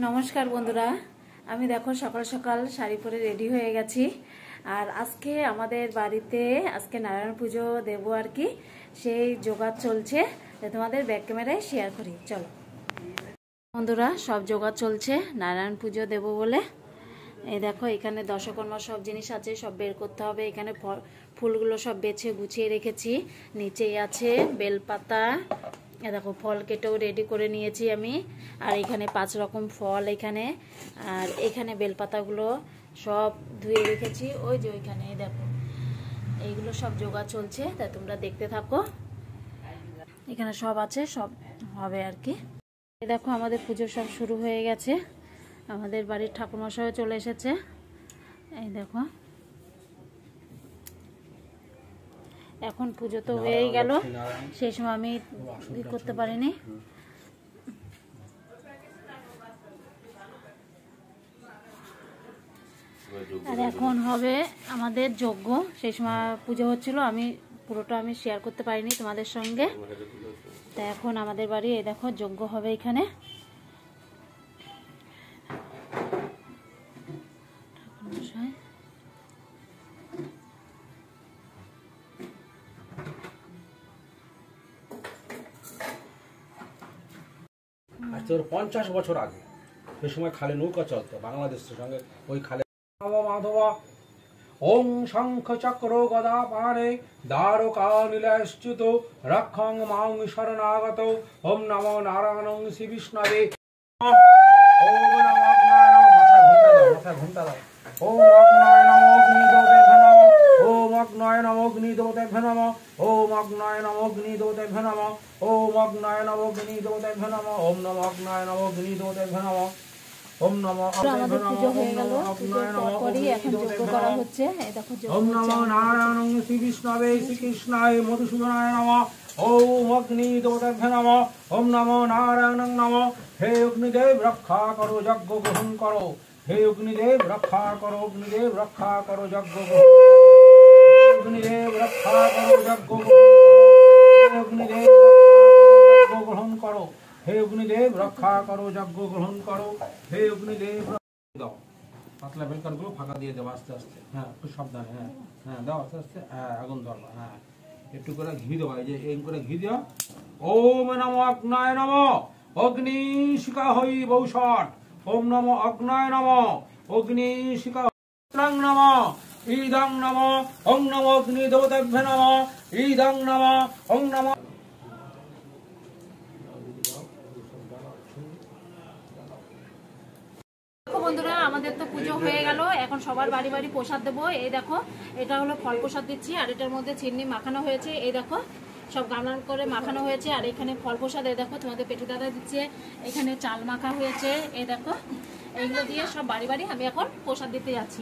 নমস্কার বন্ধুরা, আমি দেখো সকাল সকাল শাড়ি পরে রেডি হয়ে গেছি। আর আজকে আমাদের বাড়িতে নারায়ণ পুজো দেবো আর কি, সেই জোগাড় চলছে। তোমাদের ব্যাক ক্যামেরায় শেয়ার করি, চলো বন্ধুরা। সব জোগাড় চলছে নারায়ণ পুজো দেবো বলে। এই দেখো এখানে দশকর্মা সব জিনিস আছে, সব বের করতে হবে। এখানে ফুলগুলো সব বেছে গুছিয়ে রেখেছি। নিচেই আছে বেলপাতা, দেখো ফল কেটেও রেডি করে নিয়েছি আমি। আর এখানে 5 রকম ফল এখানে, আর এখানে বেলপাতাগুলো সব ধুয়ে রেখেছি। ওই যে ওইখানে দেখো, এইগুলো সব জোগাড় চলছে, তাই তোমরা দেখতে থাকো। এখানে সব আছে, সব হবে আর কি। এই দেখো আমাদের পুজো সব শুরু হয়ে গেছে। আমাদের বাড়ির ঠাকুরমশাইও চলে এসেছে। এই দেখো, এখন পুজো তো হয়েই গেল, সেই সময় আমি করতে পারিনি। আর এখন হবে আমাদের যজ্ঞ। সেই সময় পুজো হচ্ছিল, আমি পুরোটা শেয়ার করতে পারিনি তোমাদের সঙ্গে। তা এখন আমাদের বাড়ি এই দেখো যজ্ঞ হবে এখানে। আজ তোর 50 বছর আগে সে সময় খালে নৌকা চলতো বাংলাদেশের সঙ্গে। ওই খালে মাধব ওং শঙ্খ চক্র গদা পাণে দ্বারকা নীলাশ্চ্যুত রক্ষং মাং শরণাগত ওম নমো নারায়ণং শ্রী বিষ্ণবে। ওম নমো অগ্নায় নমঃ, মাথায় ঘুমটা দাও। ওম অগ্নায় নমঃ অগ্নিদেবতাভ্যো নমঃ। ওম অগ্নায় নমঃ অগ্নিদেবতাভ্যো নমঃ। ওম অগ্নায় নমঃ অগ্নিদেবতাভ্যো নমঃ। ওম অগ্নায় নমঃ অগ্নিদেবতাভ্যো নমঃ। ওম নমো অগ্নায় নমঃ অগ্নিদেবতাভ্যো নমঃ। ওম নমো আমাদের পুজো হয়ে গেল। পুজোর পরপরই এখন যজ্ঞ করা হচ্ছে। এই দেখো ওম নমো নারায়ণং শ্রী বিষ্ণবে শ্রীকৃষ্ণায় মধুসূদনায় নমঃ। ওম অগ্নিদেবতাভ্যো নমঃ। ওম নমো নারায়ণং নমঃ। হে অগ্নিদেব রক্ষা করো, যজ্ঞ গ্রহণ করো। হে অগ্নিদেব রক্ষা করো, অগ্নিদেব রক্ষা করো, যজ্ঞ গ্রহণ করো। অগ্নিদেব রক্ষা করো, যজ্ঞ গ্রহণ করো। হে অগ্নিদেব রক্ষা করো, যজ্ঞ গ্রহণ করো। হে অগ্নিদেব দাও পাতলা বেলকারগুলো ফাঁকা দিয়ে দেবো আস্তে আস্তে। হ্যাঁ, একটু সাবধানে। হ্যাঁ হ্যাঁ, দাও আস্তে আস্তে। হ্যাঁ, আগুন ধরবা। হ্যাঁ, একটু করে ঘি দেবো। এই যে এই করে ঘি দিও। ওম নমো অগ্নায় নমঃ অগ্নি শিখা হই বৌষট। ওম নমো অগ্নায় নমঃ অগ্নি শিখা নমঃ ইদং নমঃ। ওং নমো অগ্নি দেবতাভ্যো নমঃ। ইদং নমঃ। ওং নমঃ। বন্ধুরা, আমাদের তো পুজো হয়ে গেল। এখন সবার বাড়ি বাড়ি প্রসাদ দেবো। এই দেখো, এটা হলো ফল প্রসাদ দিচ্ছি। আর এটার মধ্যে চিনি মাখানো হয়েছে। এই দেখো সব গামলান করে মাখানো হয়েছে। আর এখানে ফল প্রসাদ, এই দেখো তোমাদের পেটু দাদা দিচ্ছে। এখানে চাল মাখা হয়েছে। এই দেখো, এইগুলো দিয়ে সব বাড়ি বাড়ি আমি এখন প্রসাদ দিতে যাচ্ছি।